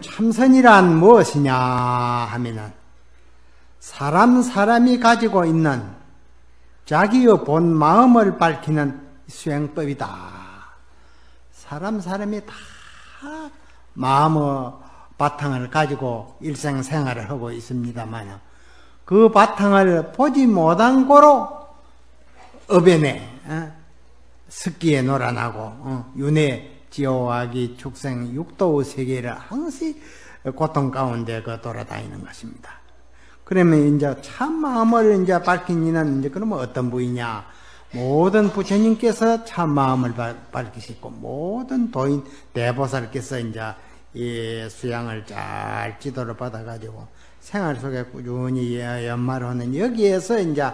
참선이란 무엇이냐 하면은 사람이 가지고 있는 자기의 본 마음을 밝히는 수행법이다. 사람이 다 마음의 바탕을 가지고 일생생활을 하고 있습니다만 그 바탕을 보지 못한 고로 업연에 습기에 놀아나고 윤회, 지오악이, 축생, 육도의 세계를 항시 고통 가운데 돌아다니는 것입니다. 그러면 이제 참 마음을 이제 밝힌 이는 이제 그러면 어떤 부이냐? 모든 부처님께서 참 마음을 밝히시고 모든 도인 대보살께서 이제 이 수양을 잘 지도를 받아가지고 생활 속에 꾸준히 연말하는 여기에서 이제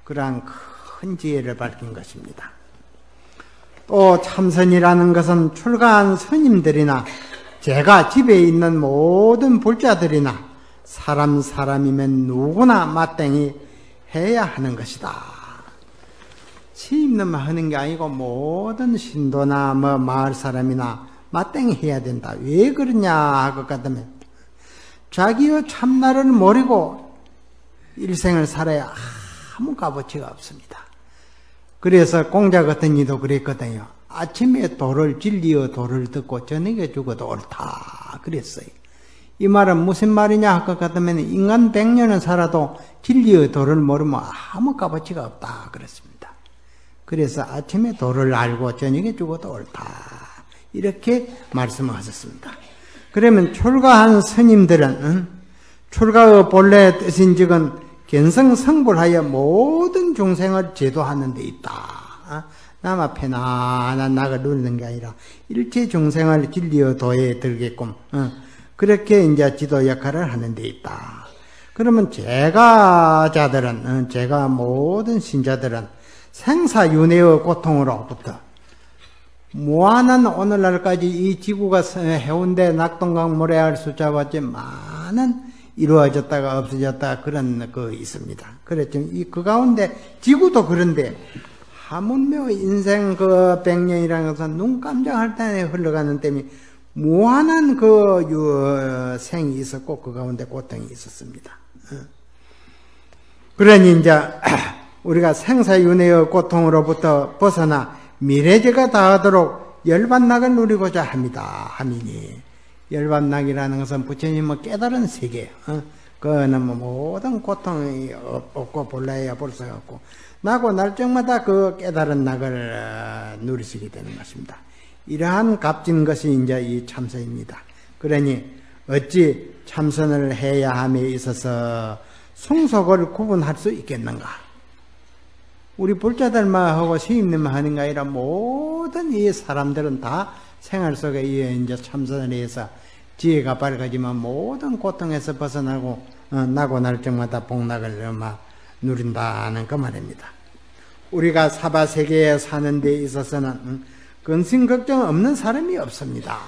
그러한 큰 지혜를 밝힌 것입니다. 또 참선이라는 것은 출가한 스님들이나 제가 집에 있는 모든 불자들이나 사람이면 누구나 마땅히 해야 하는 것이다. 스님들만 하는 게 아니고 모든 신도나 마을 사람이나 마땅히 해야 된다. 왜 그러냐 할 것 같으면 자기의 참나를 모르고 일생을 살아야 아무 값어치가 없습니다. 그래서 공자 같은 이도 그랬거든요. 아침에 진리의 도를 듣고 저녁에 죽어도 옳다 그랬어요. 이 말은 무슨 말이냐 할 것 같으면 인간 100년은 살아도 진리의 도를 모르면 아무 값어치가 없다 그랬습니다. 그래서 아침에 도를 알고 저녁에 죽어도 옳다 이렇게 말씀을 하셨습니다. 그러면 출가한 스님들은 출가의 본래 뜻인즉은 견성성불하여 모든 중생을 제도하는 데 있다. 남아 편안한 낙을 누리는 게 아니라 일체 중생을 진리의 도에 들게끔 그렇게 이제 지도 역할을 하는 데 있다. 그러면 제가자들은 제가 모든 신자들은 생사윤회의 고통으로부터 무한한 오늘날까지 이 지구가 해운대 낙동강 모래알 숫자같이 많은 이루어졌다가 없어졌다가 그런 거 있습니다. 그랬죠. 그 가운데 지구도 그런데 하물며 인생 그 100년이라는 것은 눈 깜짝할 때 흘러가는 때문에 무한한 그 생이 있었고 그 가운데 고통이 있었습니다. 그러니 이제 우리가 생사윤회의 고통으로부터 벗어나 미래제가 다하도록 열반낙을 누리고자 합니다. 하미니 열반낙이라는 것은 부처님의 깨달은 세계, 그거는 모든 고통이 없고 본래야 볼 수가 없고 나고 날정마다 그 깨달은 낙을 누리시게 되는 것입니다. 이러한 값진 것이 이제 이 참선입니다. 그러니 어찌 참선을 해야 함에 있어서 숭속을 구분할 수 있겠는가? 우리 불자들만 하고 스님들만 하는 게 아니라 모든 이 사람들은 다 생활 속에 이제 참선을 해서 지혜가 밝아지면 모든 고통에서 벗어나고 나고 날정마다 복락을 누린다는 그 말입니다. 우리가 사바세계에 사는 데 있어서는 근심 걱정 없는 사람이 없습니다.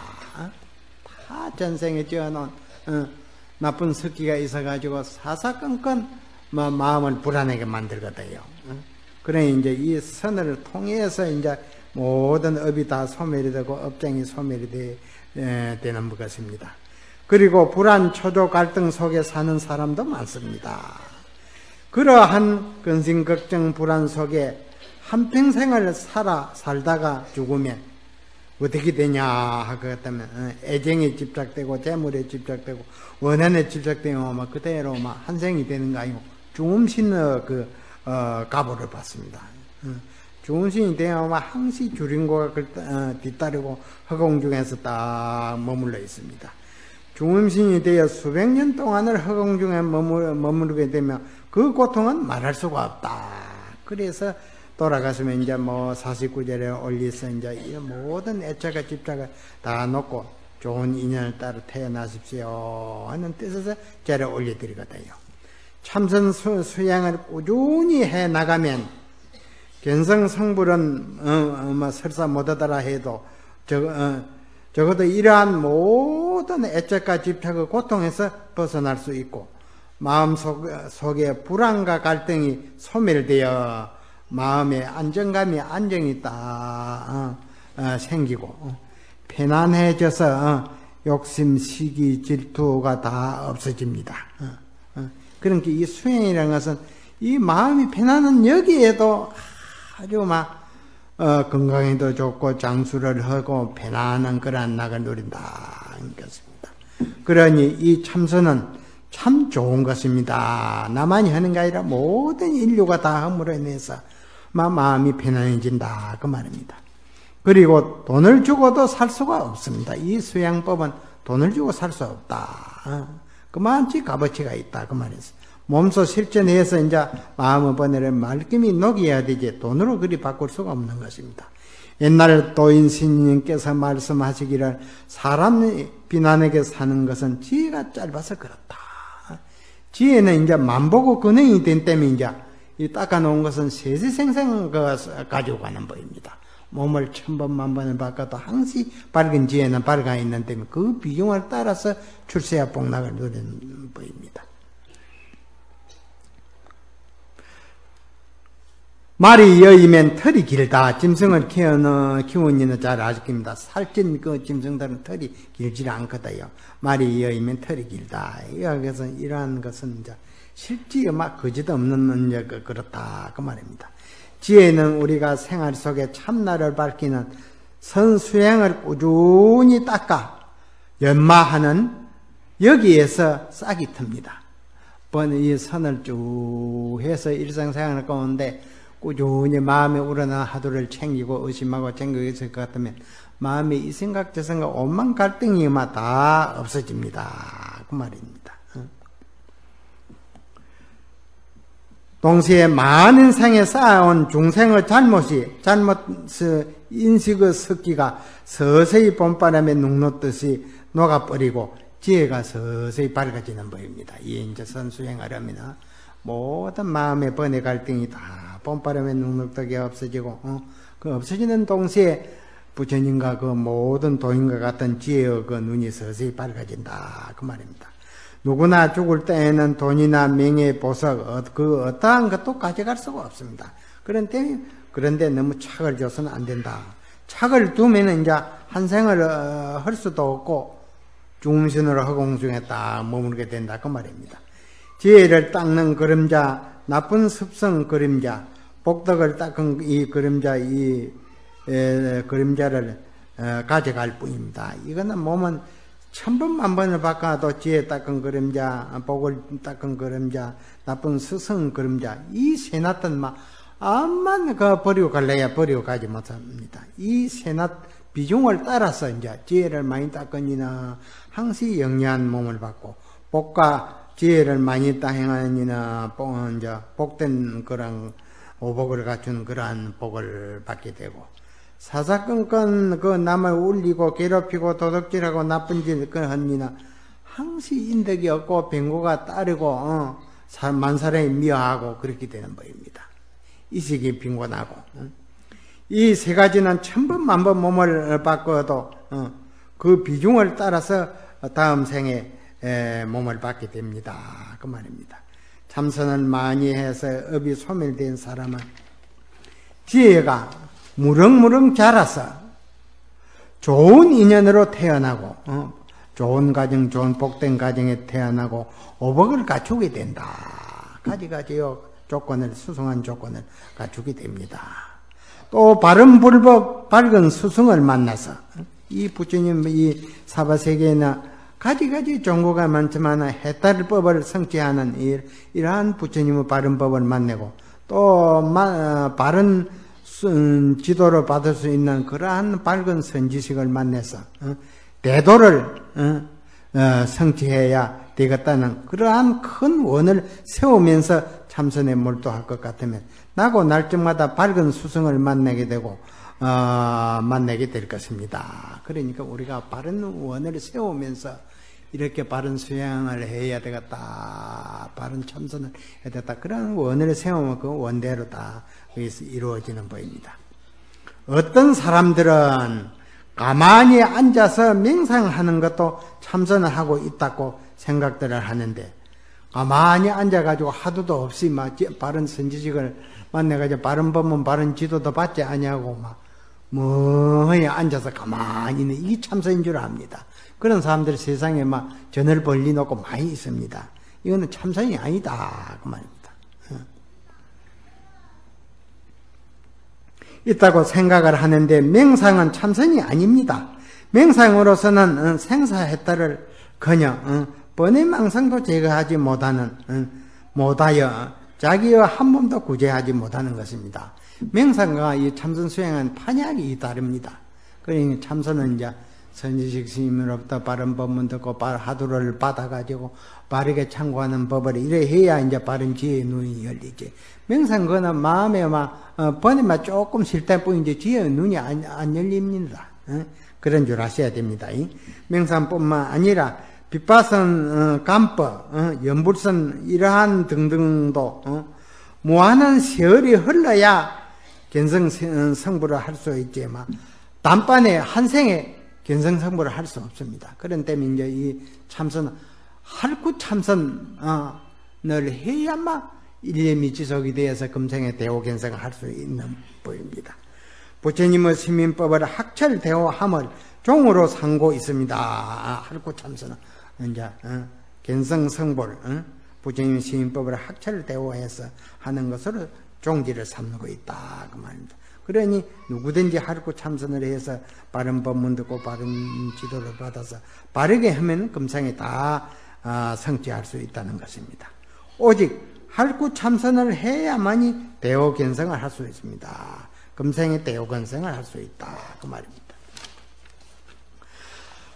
다 전생에 지어놓은 나쁜 습기가 있어가지고 사사건건 마음을 불안하게 만들거든요. 그러니 이제 이 선을 통해서 이제 모든 업이 다 소멸이 되고 업장이 소멸이 되는 것입니다. 그리고 불안, 초조, 갈등 속에 사는 사람도 많습니다. 그러한 근심, 걱정, 불안 속에 한평생을 살다가 죽으면 어떻게 되냐 하겠다면 애정에 집착되고 재물에 집착되고 원한에 집착되고 막 그대로 막 한생이 되는 거 아니고 중음신의 가보를 받습니다. 중음신이 되면 항시 주림고가 뒤따르고 허공중에서 딱 머물러 있습니다. 중음신이 되어 수백 년 동안을 허공중에 머무르게 되면 그 고통은 말할 수가 없다. 그래서 돌아가시면 이제 49절에 올리서 이제 이 모든 애착과 집착을 다 놓고 좋은 인연을 따라 태어나십시오 하는 뜻에서 절에 올려드리거든요. 참선 수양을 꾸준히 해 나가면 견성성불은 설사 못하더라 해도 적어도 이러한 모든 애착과 집착의 고통에서 벗어날 수 있고 마음 속에 불안과 갈등이 소멸되어 마음의 안정이 딱 생기고 편안해져서 욕심, 시기, 질투가 다 없어집니다. 그러니까 이 수행이라는 것은 이 마음이 편안한 여기에도 아주 막 건강에도 좋고 장수를 하고 편안한 그런 낙을 누린다는 것입니다. 그러니 이 참선은 참 좋은 것입니다. 나만이 하는 게 아니라 모든 인류가 다 함으로 인해서 마음이 편안해진다 그 말입니다. 그리고 돈을 주고도 살 수가 없습니다. 이 수양법은 돈을 주고 살 수 없다. 그만치 값어치가 있다 그 말이었어요. 몸소 실천해서 이제 마음의 번뇌를 말끔히 녹여야 되지 돈으로 그리 바꿀 수가 없는 것입니다. 옛날 도인 스님께서 말씀하시기를 사람 비난에게 사는 것은 지혜가 짧아서 그렇다. 지혜는 이제 만보고 근행이 된 때문에 이제 이 닦아놓은 것은 세세생생 가지고 가는 법입니다. 몸을 1000번 만번을 바꿔도 항시 밝은 지혜는 밝아 있는 때문에 그 비중을 따라서 출세와 복락을 누리는 법입니다. 말이 여이면 털이 길다. 짐승을 키운 이는 잘 아실 겁니다. 살찐 그 짐승들은 털이 길지 않거든요. 말이 여이면 털이 길다. 그래서 이러한 것은 이제 실제 막 거짓 없는 그렇다 그 말입니다. 지혜는 우리가 생활 속에 참나를 밝히는 선수행을 꾸준히 닦아 연마하는 여기에서 싹이 틉니다. 이 선을 쭉 해서 일상생활을 가운데 꾸준히 마음에 우러나 하도를 챙기고 의심하고 챙기고 있을 것 같으면 마음에 이 생각 저 생각 오만 갈등이 다 없어집니다. 그 말입니다. 동시에 많은 생에 쌓아온 중생의 잘못 인식의 습기가 서서히 봄바람에 눅눅듯이 녹아버리고 지혜가 서서히 밝아지는 법입니다. 이에 이제 선수행을 하면 모든 마음의 번뇌 갈등이 다 봄바람에 눅눅하게 없어지고 그 없어지는 동시에 부처님과 그 모든 도인과 같은 지혜의 그 눈이 서서히 밝아진다 그 말입니다. 누구나 죽을 때에는 돈이나 명예, 보석 그 어떠한 것도 가져갈 수가 없습니다. 그런데 너무 착을 줘서는 안 된다. 착을 두면 이제 한 생을 할 수도 없고 중신으로 허공중에 딱 머무르게 된다 그 말입니다. 지혜를 닦는 그림자, 나쁜 습성 그림자, 복덕을 닦은 이 그림자, 그림자를 가져갈 뿐입니다. 이거는 몸은 1000번 만번을 바꿔도 지혜 닦은 그림자, 복을 닦은 그림자, 나쁜 습성 그림자, 이 세낫던 암만 버리고 갈래야 버리고 가지 못합니다. 이 세낫 비중을 따라서 이제 지혜를 많이 닦으니나 항시 영리한 몸을 받고 복과 지혜를 많이 행하니나 복된 그런 오복을 갖춘 그러한 복을 받게 되고 사사건건 그 남을 울리고 괴롭히고 도둑질하고 나쁜 짓을 하니나 항시 인덕이 없고 병고가 따르고 만사람이 미워하고 그렇게 되는 법입니다. 이식이 빈곤하고 이 세 가지는 1000번 만번 몸을 바꿔도 그 비중을 따라서 다음 생에 몸을 받게 됩니다. 그 말입니다. 참선을 많이 해서 업이 소멸된 사람은 지혜가 무럭무럭 자라서 좋은 인연으로 태어나고 좋은 가정, 좋은 복된 가정에 태어나고 오복을 갖추게 된다. 가지가지요 조건을 수승한 조건을 갖추게 됩니다. 또 바른 불법 밝은 수승을 만나서 이 부처님 이 사바세계나 가지가지 종교가 많지만 해탈법을 성취하는 이러한 부처님의 바른 법을 만나고 또 바른 지도를 받을 수 있는 그러한 밝은 선지식을 만나서 대도를 성취해야 되겠다는 그러한 큰 원을 세우면서 참선에 몰두할 것 같으면 나고 날짜마다 밝은 수성을 만나게 되고 만나게 될 것입니다. 그러니까 우리가 바른 원을 세우면서 이렇게 바른 수행을 해야 되겠다, 바른 참선을 해야 되겠다, 그런 원을 세우면 그 원대로 다 이루어지는 법입니다. 어떤 사람들은 가만히 앉아서 명상하는 것도 참선을 하고 있다고 생각들을 하는데 가만히 앉아가지고 하도도 없이 막 바른 선지식을 만나가지고 바른 법문 바른 지도도 받지 아니하고 막 멍하니 앉아서 가만히 있는 이게 참선인 줄 압니다. 그런 사람들이 세상에 막 전을 벌리놓고 많이 있습니다. 이거는 참선이 아니다 그 말입니다. 있다고 생각을 하는데 명상은 참선이 아닙니다. 명상으로서는 생사해탈을 그냥 번외망상도 제거하지 못하여 자기의 한 몸도 구제하지 못하는 것입니다. 명상과 이 참선 수행은 판약이 다릅니다. 그러니 참선은 이제 선지식 스님으로부터 바른 법문 듣고 하두를 받아가지고 바르게 참고하는 법을 이래 해야 이제 바른 지혜의 눈이 열리지. 명상 그거는 마음에 번에만 조금 쉴 때뿐이지 지혜의 눈이 안 열립니다. 그런 줄 아셔야 됩니다. 명상뿐만 아니라 빛바선 감법, 연불선 이러한 등등도 무한한 세월이 흘러야 견성성불을 할 수 있지만 단번에 한 생에 견성성불을 할 수 없습니다. 그런 때문에 이제 이 참선 할구 참선을 해야만 일념이 지속이 되어서 금생에 대호 견성을 할 수 있는 법입니다. 부처님의 시민법을 학철 대호함을 종으로 삼고 있습니다. 할구 참선은 이제 견성성불 부처님 시민법을 학철 대호해서 하는 것으로 종지를 삼고 있다 그 말입니다. 그러니 누구든지 할구 참선을 해서 바른 법문 듣고 바른 지도를 받아서 바르게 하면 금생에 다 성취할 수 있다는 것입니다. 오직 할구 참선을 해야만이 대호 견성을 할 수 있습니다. 금생에 대호 견성을 할 수 있다 그 말입니다.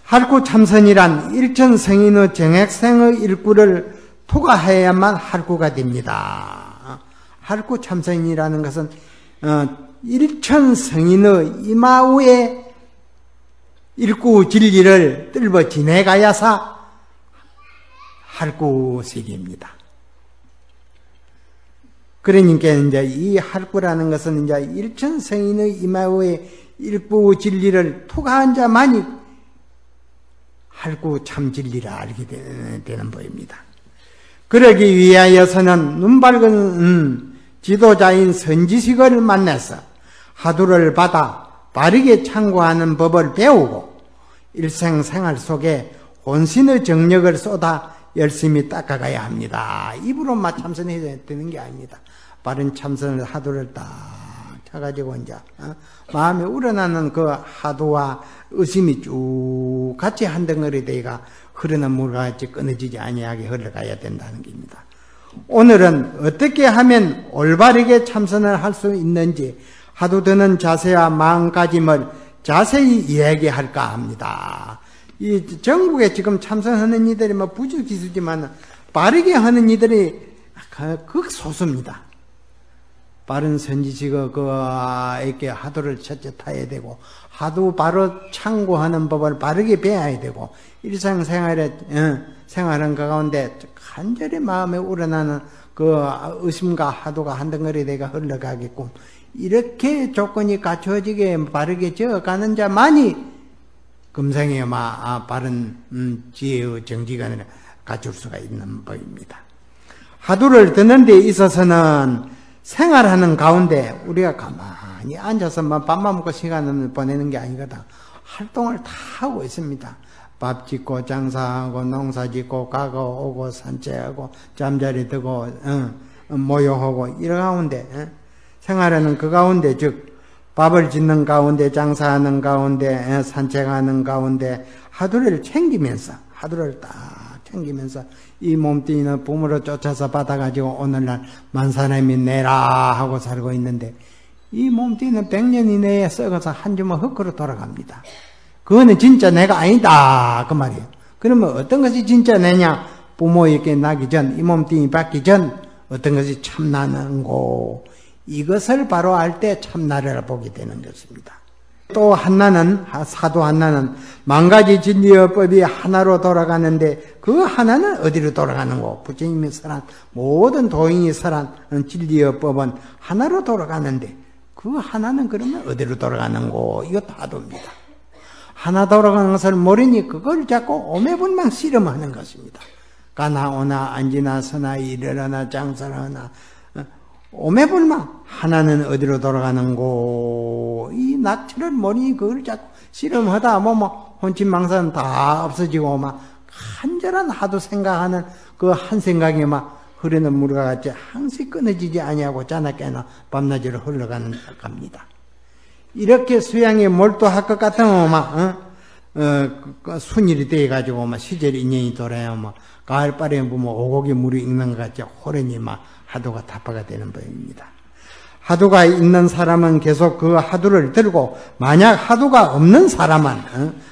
할구 참선이란 일천성인의 정액생의 일구를 투과해야만 할구가 됩니다. 할구 참선이라는 것은 일천성인의 이마우의 일구 진리를 뜰버 지내가야사 할구세계입니다. 그러니까 이제 이 할구라는 것은 이제 일천성인의 이마우의 일구 진리를 투과한 자만이 할구 참 진리를 알게 되는 법입니다. 그러기 위하여서는 눈밝은 지도자인 선지식을 만나서 하두를 받아 바르게 참고하는 법을 배우고 일생생활 속에 혼신의 정력을 쏟아 열심히 닦아가야 합니다. 입으로만 참선해야 되는 게 아닙니다. 바른 참선을 하두를 딱 쳐가지고 이제 마음에 우러나는 그 하두와 의심이 쭉 같이 한 덩어리 되가 흐르는 물같이 끊어지지 아니하게 흘러가야 된다는 겁니다. 오늘은 어떻게 하면 올바르게 참선을 할 수 있는지 하두 드는 자세와 마음가짐을 자세히 이야기할까 합니다. 이 전국에 지금 참선하는 이들이 뭐 부주기수지만 바르게 하는 이들이 극소수입니다. 바른 선지식의 이렇게 하두를 첫째 타야 되고 하두 바로 참고하는 법을 바르게 배워야 되고 일상생활에 생활하는 가운데 간절히 마음에 우러나는 그 의심과 하두가 한 덩어리 내가 흘러가겠고 이렇게 조건이 갖춰지게 바르게 지어가는 자만이 금생에 바른 지혜의 정지관을 갖출 수가 있는 법입니다. 하두를 듣는 데 있어서는 생활하는 가운데 우리가 가만히 앉아서만 밥만 먹고 시간을 보내는 게 아니거든. 활동을 다 하고 있습니다. 밥 짓고 장사하고 농사 짓고 가고 오고 산책하고 잠자리 들고 모여하고 이런 가운데 생활하는 그 가운데 즉 밥을 짓는 가운데 장사하는 가운데 산책하는 가운데 하두를 챙기면서 하두를 딱 챙기면서 이 몸뚱이는 봄으로 쫓아서 받아가지고 오늘날 만 사람이 내라 하고 살고 있는데 이 몸뚱이는 100년 이내에 썩어서 한 주먹 흙으로 돌아갑니다. 그거는 진짜 내가 아니다 그 말이에요. 그러면 어떤 것이 진짜 내냐? 부모에게 나기 전, 이 몸뚱이 받기 전 어떤 것이 참나는고 이것을 바로 알 때 참나를 보게 되는 것입니다. 또 한나는 사도 한나는 만 가지 진리의 법이 하나로 돌아가는데 그 하나는 어디로 돌아가는고? 부처님이 설한 모든 도인이 설한 진리의 법은 하나로 돌아가는데 그 하나는 그러면 어디로 돌아가는고? 이것도 하도입니다. 하나 돌아가는 것을 모르니 그걸 자꾸 오매불망 씨름하는 것입니다. 가나 오나 앉으나 서나 일어나 장사를 하나 오매불망 하나는 어디로 돌아가는고 이 낙처를 뭐니 그걸 자꾸 씨름하다 혼침망사는 다 없어지고 막 간절한 하도 생각하는 그 한 생각이 막 흐르는 물과 같이 항시 끊어지지 아니하고 자나깨나 밤낮으로 흘러가는 겁니다. 이렇게 수양에 몰두할 것 같으면 순일이 돼가지고 시절 인연이 돌아야 가을바람에 보면 오곡이 물이 익는 것 같이 호련히 하두가 타파가 되는 법입니다. 하두가 있는 사람은 계속 그 하두를 들고, 만약 하두가 없는 사람은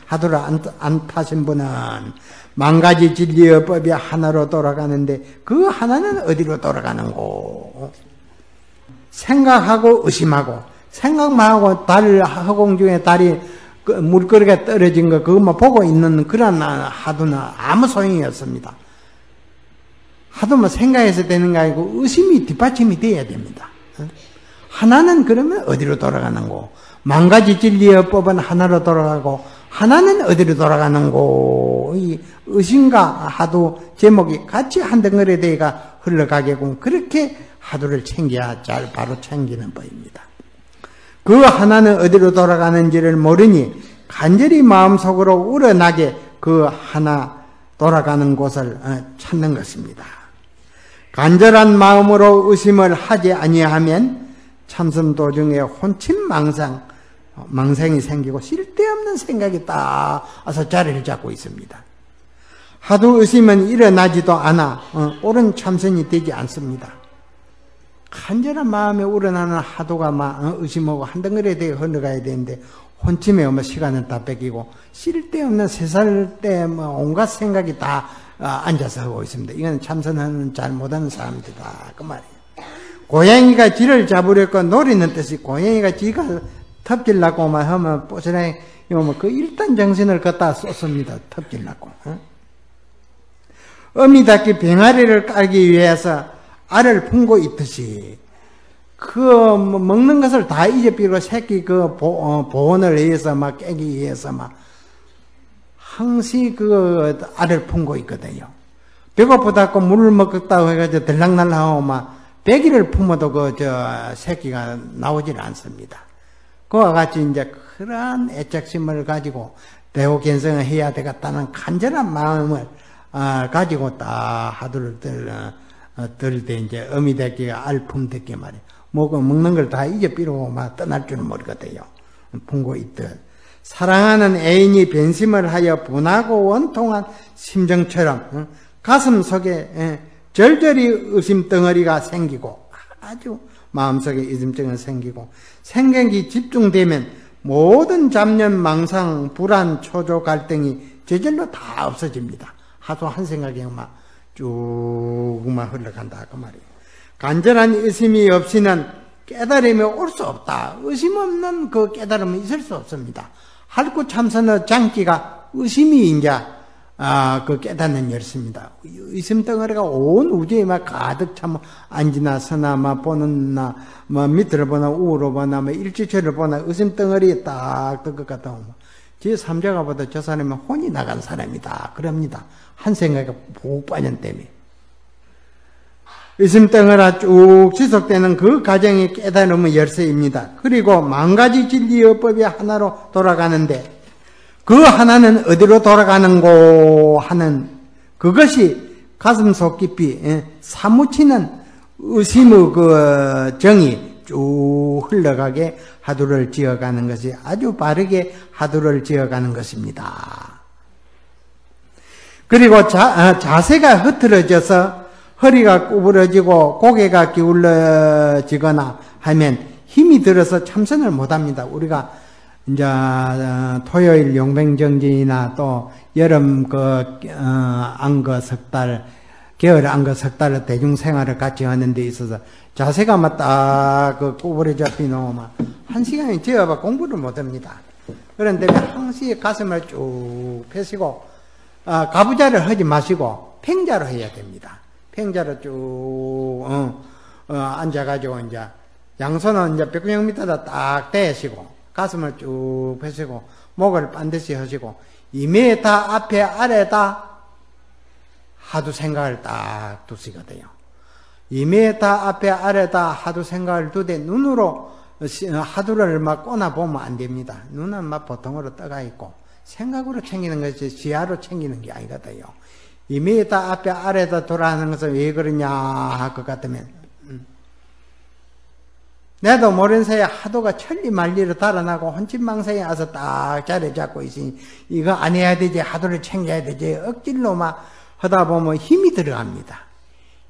하두를 안 타신 분은 만 가지 진리의 법이 하나로 돌아가는데 그 하나는 어디로 돌아가는고? 생각하고 의심하고, 생각만 하고 허공 중에 달이 물거리가 떨어진 거 그것만 보고 있는 그런 하두는 아무 소용이 없습니다. 하도 생각해서 되는 게 아니고 의심이 뒷받침이 돼야 됩니다. 하나는 그러면 어디로 돌아가는고? 만 가지 진리의 법은 하나로 돌아가고 하나는 어디로 돌아가는고? 이 의심과 하두 제목이 같이 한 덩어리에 대가 흘러가게끔 그렇게 하두를 챙겨야 잘 바로 챙기는 법입니다. 그 하나는 어디로 돌아가는지를 모르니 간절히 마음속으로 우러나게 그 하나 돌아가는 곳을 찾는 것입니다. 간절한 마음으로 의심을 하지 아니하면 참선 도중에 망상이 생기고 쓸데없는 생각이 딱 와서 자리를 잡고 있습니다. 하도 의심은 일어나지도 않아 옳은 참선이 되지 않습니다. 간절한 마음에 우러나는 하도가 의심하고 한 덩어리에 대해 흘러가야 되는데 혼침에 시간을 다 뺏기고 쓸데없는 세살때 온갖 생각이 다 앉아서 하고 있습니다. 이건 참선하는 잘 못하는 사람들이다 그 말이에요. 고양이가 쥐를 잡으려고 노리는 뜻이 고양이가 쥐가 텁질나고 하면 뽀시라니 그 일단 정신을 갖다 쏟습니다. 텁질나고. 어미닭이 병아리를 깔기 위해서 알을 품고 있듯이 그 먹는 것을 다 잊어버리고 새끼 그 보온을 위해서 깨기 위해서 항시 그 알을 품고 있거든요. 배고프다고 물을 먹었다고 해가지고 들락날락하고 배기를 품어도 새끼가 나오질 않습니다. 그와 같이 이제 그러한 애착심을 가지고 대호 견성을 해야 되겠다는 간절한 마음을 가지고 딱 하두를 들 때 이제 어미새끼가 알 품듣게 말이에요. 먹는 걸 다 잊어버리고 떠날 줄은 모르거든요. 품고 있듯. 사랑하는 애인이 변심을 하여 분하고 원통한 심정처럼 가슴 속에 절절히 의심덩어리가 생기고 아주 마음속에 의심증이 생기고 생각이 집중되면 모든 잡념, 망상, 불안, 초조, 갈등이 저절로 다 없어집니다. 하도 한 생각이 쭉만 흘러간다 그 말이에요. 간절한 의심이 없이는 깨달음이 올 수 없다. 의심 없는 그 깨달음은 있을 수 없습니다. 할구 참선의 장기가 의심이 이제 그 깨닫는 열쇠입니다. 의심 덩어리가 온 우주에 가득 참 앉으나 서나 보는 밑으로 보나 우로 보나 일지체를 보나 의심 덩어리에 딱 뜰 것 같다. 제 삼자가 보다 저 사람은 혼이 나간 사람이다. 그럽니다. 한 생각에 푹 빠진 때문에. 의심 덩어리가 쭉 지속되는 그 과정이 깨달음의 열쇠입니다. 그리고 만 가지 진리의 법이 하나로 돌아가는데 그 하나는 어디로 돌아가는고 하는 그것이 가슴속 깊이 사무치는 의심의 그 정이 쭉 흘러가게 하두를 지어가는 것이 아주 빠르게 하두를 지어가는 것입니다. 그리고 자세가 흐트러져서 허리가 구부러지고 고개가 기울어지거나 하면 힘이 들어서 참선을 못합니다. 우리가 이제 토요일 용맹정진이나 또 여름 안거 석 달, 겨울 안거 석 달 대중생활을 같이 하는 데 있어서 자세가 딱 구부러져 비놓으면 한 시간이 지어봐 공부를 못합니다. 그런데 항시 가슴을 쭉 펴시고 가부좌를 하지 마시고 팽자로 해야 됩니다. 팽자로 쭉 앉아가지고 이제 양손은 이제 벽구형 밑에다 딱 대시고 가슴을 쭉 펴시고 목을 반드시 하시고 이메다 앞에 아래다 하도 생각을 딱 두시거든요. 2m 앞에 아래다 하도 생각을 두되 눈으로 하두를 막 꼬나보면 안 됩니다. 눈은 막 보통으로 떠가 있고 생각으로 챙기는 것이 지하로 챙기는 게 아니거든요. 2m 앞에 아래다 돌아가는 것은 왜 그러냐 할 것 같으면 내도 모르는 사이에 하도가 천리만리로 달아나고 혼침망상에 와서 딱 자리 잡고 있으니 이거 안 해야 되지, 하도를 챙겨야 되지, 억질로 막 하다 보면 힘이 들어갑니다.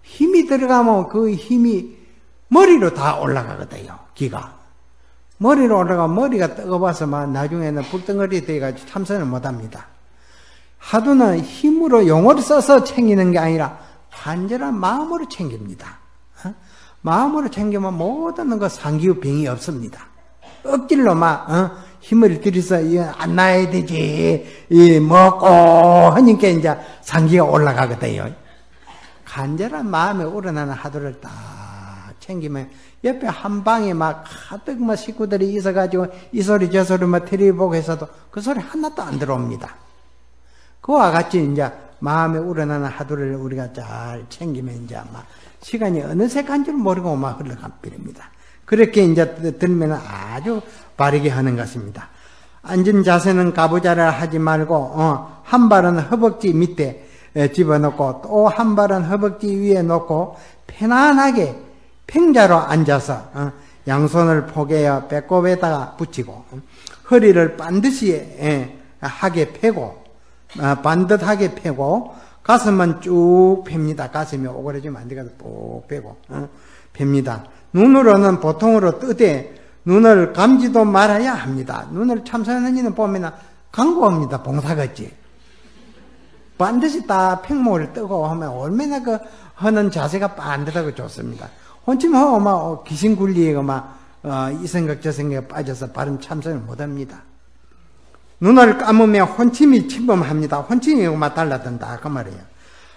힘이 들어가면 그 힘이 머리로 다 올라가거든요. 기가 머리로 올라가면 머리가 뜨거워서 막 나중에는 불덩어리 돼가지고 참선을 못합니다. 하도는 힘으로 용어를 써서 챙기는 게 아니라 간절한 마음으로 챙깁니다. 마음으로 챙기면 모든 거 상기후 병이 없습니다. 억질로 막 힘을 들여서 안 나야 되지, 먹고 하니까 이제 상기가 올라가거든요. 간절한 마음에 우러나는 하도를 딱 챙기면 옆에 한 방에 막 가득 막 식구들이 있어가지고 이 소리 저 소리 막 텔레비보고 해서도 그 소리 하나도 안 들어옵니다. 그와 같이 이제 마음에 우러나는 하도를 우리가 잘 챙기면 이제 막 시간이 어느새 간 줄 모르고 막 흘러갑니다. 그렇게 이제 들면 아주 바르게 하는 것입니다. 앉은 자세는 가부좌를 하지 말고 한 발은 허벅지 밑에 집어넣고 또 한 발은 허벅지 위에 놓고 편안하게 평자로 앉아서 양손을 포개어 배꼽에다가 붙이고 허리를 반드시 하게 펴고 반듯하게 펴고 가슴은 쭉 펴니다. 가슴이 오그라지면 안 되거든. 쭉 펴고 펴니다. 눈으로는 보통으로 뜨되 눈을 감지도 말아야 합니다. 눈을 참선하는 이는 보면 강구합니다. 봉사같이 반드시 다 팽목을 뜨고 하면 얼마나 그 하는 자세가 반듯하고 좋습니다. 혼침하고 막 귀신 굴리고 막 이 생각 저 생각에 빠져서 바른 참선을 못합니다. 눈을 감으면 혼침이 침범합니다. 혼침이 막 달라든다 그 말이에요.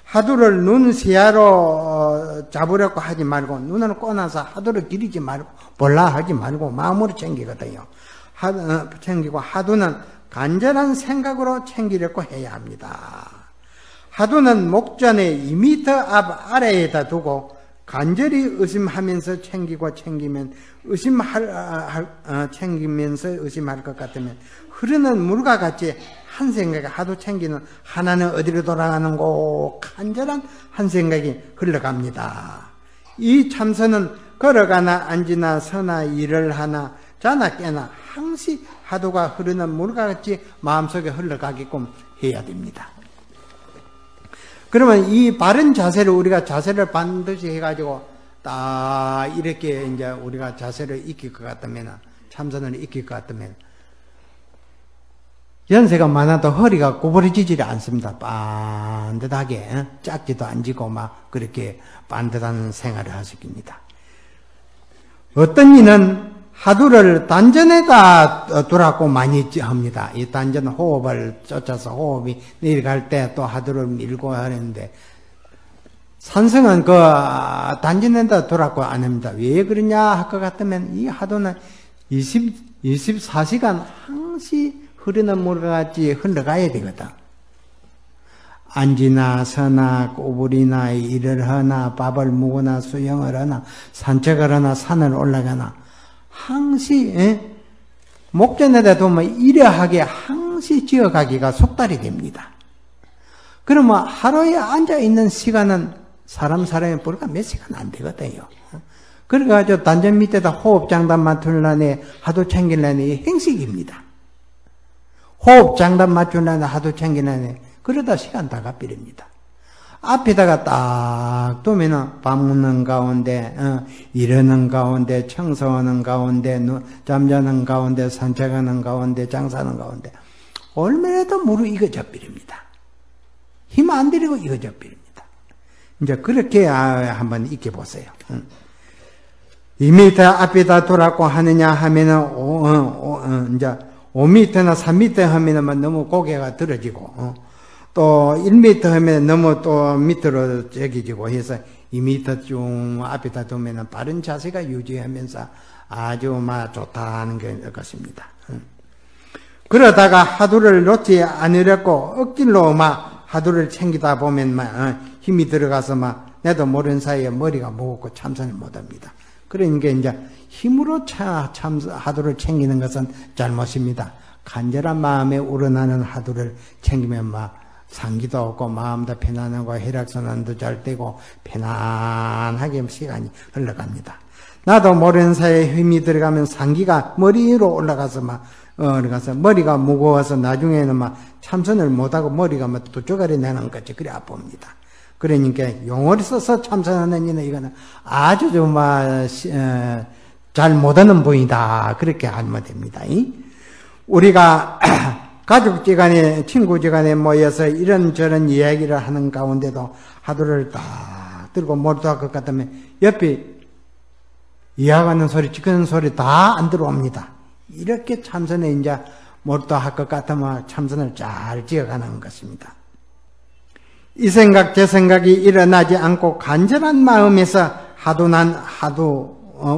하두를 눈 시야로 잡으려고 하지 말고 눈을 꼬나서 하두를 기리지 말고 볼라 하지 말고 마음으로 챙기거든요. 챙기고 하두는 간절한 생각으로 챙기려고 해야 합니다. 하두는 목전에 2m 앞 아래에다 두고 간절히 의심하면서 챙기면 챙기면서 의심할 것 같으면 흐르는 물과 같이 한 생각에 하도 챙기는 하나는 어디로 돌아가는고 간절한 한 생각이 흘러갑니다. 이 참선은 걸어가나 앉으나 서나 일을 하나 자나 깨나 항시 하도가 흐르는 물과 같이 마음속에 흘러가게끔 해야 됩니다. 그러면 이 바른 자세를 우리가 자세를 반드시 해가지고 딱 이렇게 이제 우리가 자세를 익힐 것 같으면 참선을 익힐 것 같으면 연세가 많아도 허리가 구부러지지 않습니다. 반듯하게 짝지도 안 지고 막 그렇게 반듯한 생활을 하십니다. 어떤 이는 하두를 단전에다 두라고 많이 합니다. 이 단전 호흡을 쫓아서 호흡이 내려갈 때 또 하두를 밀고 하는데 산성은 그 단전에다 두라고 안 합니다. 왜 그러냐 할 것 같으면 이 하두는 24시간 항시 흐르는 물과 같이 흘러가야 되거든. 앉으나 서나 꼬부리나 일을 하나 밥을 먹으나 수영을 하나 산책을 하나 산을 올라가나 항시 목전에다 두면 이러하게 항시 지어가기가 속달이 됩니다. 그러면 하루에 앉아있는 시간은 사람이 불과 몇 시간 안 되거든요. 그래가지고 단전 밑에다 호흡장단 맞추려니 하도 챙기려니 행식입니다. 호흡장단 맞추려니 하도 챙기려니 그러다 시간 다 가버립니다. 앞에다가 딱 두면은 밥 먹는 가운데, 일하는 가운데, 청소하는 가운데, 잠자는 가운데, 산책하는 가운데, 장사하는 가운데, 얼마나 더 무르익어져 버립니다. 힘 안 들이고 익어져 버립니다. 이제 그렇게 한번 익혀보세요. 2m 앞에다 두라고 하느냐 하면은, 이제 5m나 3m 하면은 너무 고개가 들어지고, 또 1m 하면 너무 또 밑으로 저기지고 해서 2m 쭉 앞에다 두면 바른 자세가 유지하면서 아주 막 좋다는 것입니다. 그러다가 하두를 놓지 않으려고 억질로 막 하두를 챙기다 보면 막 힘이 들어가서 막 나도 모르는 사이에 머리가 무겁고 참선을 못합니다. 그러니까 이제 힘으로 하두를 챙기는 것은 잘못입니다. 간절한 마음에 우러나는 하두를 챙기면 상기도 없고 마음도 편안하고 혈액순환도 잘 되고 편안하게 시간이 흘러갑니다. 나도 모르는 사이에 힘이 들어가면 상기가 머리 위로 올라가서 머리가 무거워서 나중에는 참선을 못하고 머리가 두 쪼가리 내는 거지. 그래 아픕니다. 그러니까 용어를 써서 참선하는 이는 이거는 아주 잘 못하는 분이다. 그렇게 알면 됩니다. 우리가 가족지간에 친구지간에 모여서 이런저런 이야기를 하는 가운데도 하두를 딱 들고 몰두할 것 같으면 옆에 이야기하는 소리, 지키는 소리 다 안 들어옵니다. 이렇게 참선에 이제 몰두할 것 같으면 참선을 잘 지어가는 것입니다. 이 생각 저 생각이 일어나지 않고 간절한 마음에서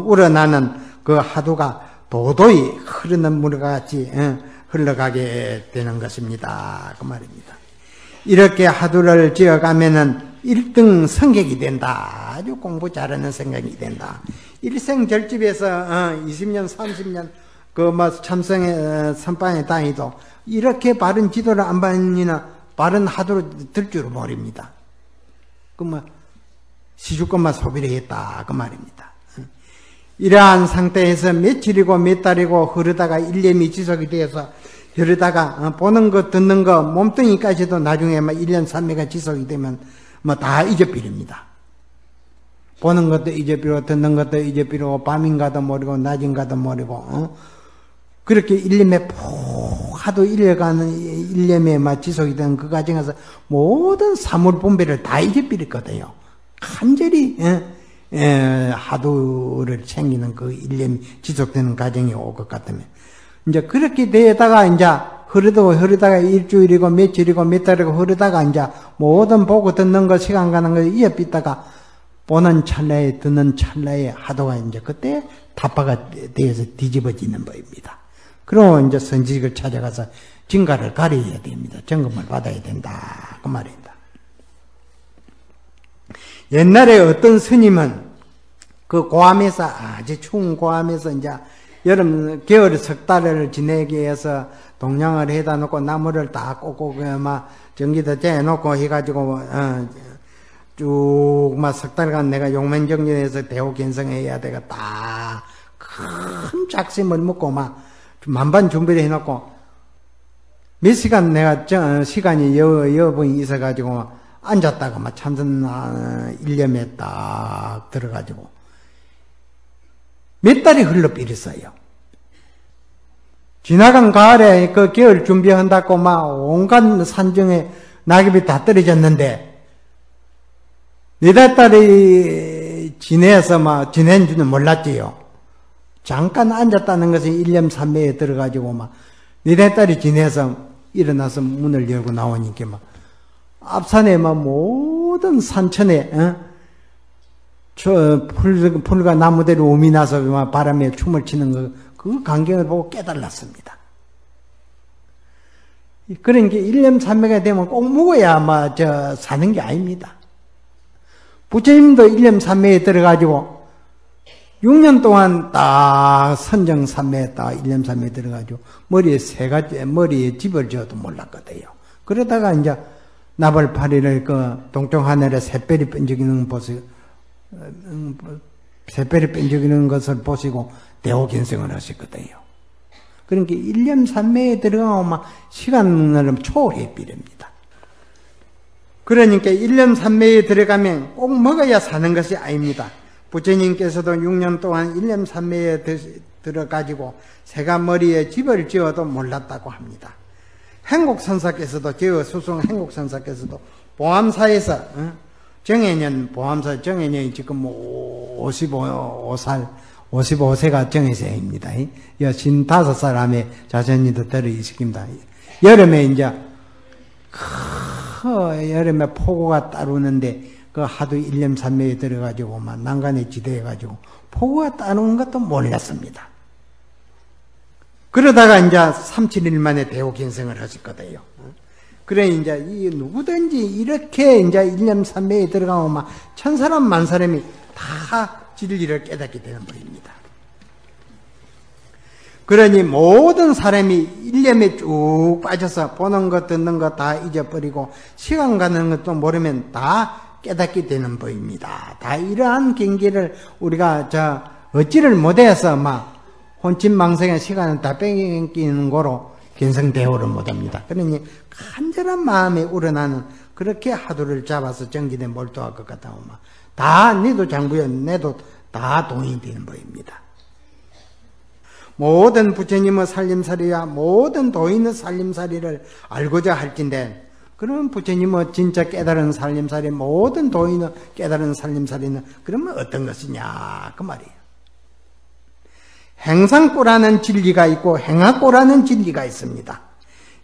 우러나는 그 하두가 도도히 흐르는 물과 같이 흘러가게 되는 것입니다. 그 말입니다. 이렇게 하두를 지어가면은 1등 성격이 된다. 아주 공부 잘하는 생각이 된다. 일생절집에서 20년 30년 참성의 선방에 다니도 이렇게 바른 지도를 안 받으나 바른 하두를 들 줄을 모릅니다. 시주것만 소비를 했다. 그 말입니다. 이러한 상태에서 며칠이고 몇 달이고 흐르다가 일념이 지속이 되어서 흐르다가 보는 것 듣는 것 몸뚱이까지도 나중에 1년 3매가 지속이 되면 다 잊어버립니다. 보는 것도 잊어버리고 듣는 것도 잊어버리고 밤인가도 모르고 낮인가도 모르고 그렇게 일념에 푹 하도 일려가는 일념에 지속이 되는 그 과정에서 모든 사물 분별을 다 잊어버렸거든요. 간절히 하두를 챙기는 그 일념이 지속되는 과정이 올 것 같으면 이제 그렇게 되다가 이제 흐르다가 일주일이고 며칠이고 몇 달이고 흐르다가 이제 모든 보고 듣는 거 시간 가는 거 이어삐다가 보는 찰나에 듣는 찰나에 하두가 이제 그때 타파가 되어서 뒤집어지는 법입니다. 그럼 이제 선지식을 찾아가서 진가를 가려야 됩니다. 점검을 받아야 된다. 그 말입니다. 옛날에 어떤 스님은 그 고암에서 아주 추운 고암에서 이제 겨울 석 달을 지내기 위해서 동량을 해다 놓고 나무를 다 꽂고 전기도 재놓고 해가지고 쭉 석 달간 내가 용맹정진해서 대호견성해야 되겠다. 큰 작심을 먹고 만반 준비를 해놓고 몇 시간 내가 시간이 여분이 있어가지고 앉았다가 참선 일념에 딱 들어가지고 몇 달이 흘러버렸어요. 지나간 가을에 그 겨울 준비한다고 온갖 산중에 낙엽이 다 떨어졌는데 네달 달이 지내서 지낸 줄은 몰랐지요. 잠깐 앉았다는 것은 일념 삼매에 들어가지고 네달 달이 지내서 일어나서 문을 열고 나오니까 앞산에 모든 산천에 풀과 나무들이 움이 나서 바람에 춤을 추는 그 광경을 보고 깨달았습니다. 그러니까 일념삼매가 되면 꼭 먹어야 사는 게 아닙니다. 부처님도 일념삼매에 들어가지고 6년 동안 딱 선정삼매에 딱 일념삼매에 들어가지고 머리에 집을 지어도 몰랐거든요. 그러다가 이제 나벌파리를 동쪽 하늘에 새별이 번쩍이는 것을 보시고 대호견성을 하셨거든요. 그러니까 일념삼매에 들어가면 시간을 초월해 버립니다. 그러니까 일념삼매에 들어가면 꼭 먹어야 사는 것이 아닙니다. 부처님께서도 6년 동안 일념삼매에 들어가지고 새가 머리에 집을 지어도 몰랐다고 합니다. 행곡선사께서도 수승 행곡선사께서도 보암사에서 정해년 보암사 정해년이 지금 55세가 정해세입니다. 55사람의 자손이도 들어있습니다. 여름에 이제 여름에 폭우가 따르는데 그 하도 일념삼매에 들어가지고 난간에 지대해가지고 폭우가 따르는 것도 몰랐습니다. 그러다가 이제 3, 7일 만에 대호견성을 하셨거든요. 그래, 이제, 이 누구든지 이렇게 이제 일념삼매에 들어가면 막 천사람 만사람이 다 진리를 깨닫게 되는 법입니다. 그러니 모든 사람이 일념에 쭉 빠져서 보는 것, 듣는 것 다 잊어버리고 시간 가는 것도 모르면 다 깨닫게 되는 법입니다. 다 이러한 경계를 우리가 얻지를 못해서 막 혼침망성의 시간을 다 뺏기는 거로 견성대오를 못합니다. 그러니 간절한 마음에 우러나는 그렇게 하도를 잡아서 정진에 몰두할 것 같다고 막 다 니도 장부여 내도 다 동의 되는 법입니다. 모든 부처님의 살림살이와 모든 도인의 살림살이를 알고자 할진데 그러면 부처님의 진짜 깨달은 살림살이 모든 도인의 깨달은 살림살이는 그러면 어떤 것이냐 그 말이에요. 행상고라는 진리가 있고 행악고라는 진리가 있습니다.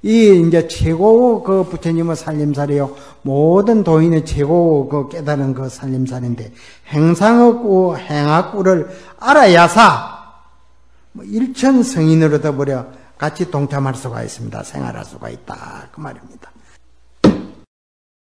이 이제 최고 그 부처님의 살림살이요 모든 도인의 최고 그 깨달은 그 살림살인데 행상의 행악고를 알아야사 일천 성인으로 더불어 같이 동참할 수가 있습니다. 생활할 수가 있다 그 말입니다.